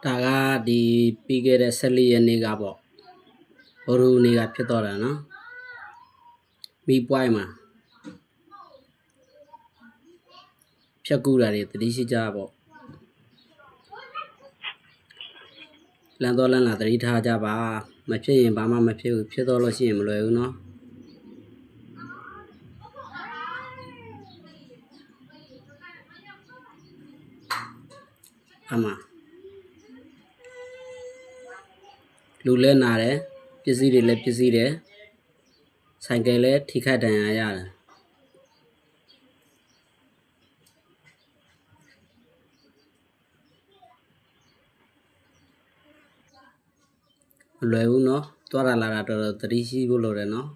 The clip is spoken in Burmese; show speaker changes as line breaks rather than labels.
ဒါကဒီပြီးခဲ့တဲ့14ရက်နေ့ကပေါ့ဘိုးရူနေ့ကဖြစ်တော့တာနော်မိပွိုင်းမှာဖြတ်ကူတာတွေတတိရှိကြပေါ့လမ်းတော်လမ်းလာတတိထားကြပါမဖြစ်ရင်ဘာမှမဖြစ်ဘူးဖြစ်တော့လို့ရှိရင်မလွယ်ဘူးနော်အမလူလဲနာတယ်ပစ္စည်းတွေလည်းပစ္စည်းတယ်ဆိုင်ကယ်လည်းထိခိုက်ဒဏ်ရာရတယ်မလွယ်ဘူးနော်သွားတာလာတာတော်တော်တတိရှိဖို့လိုတယ်နော်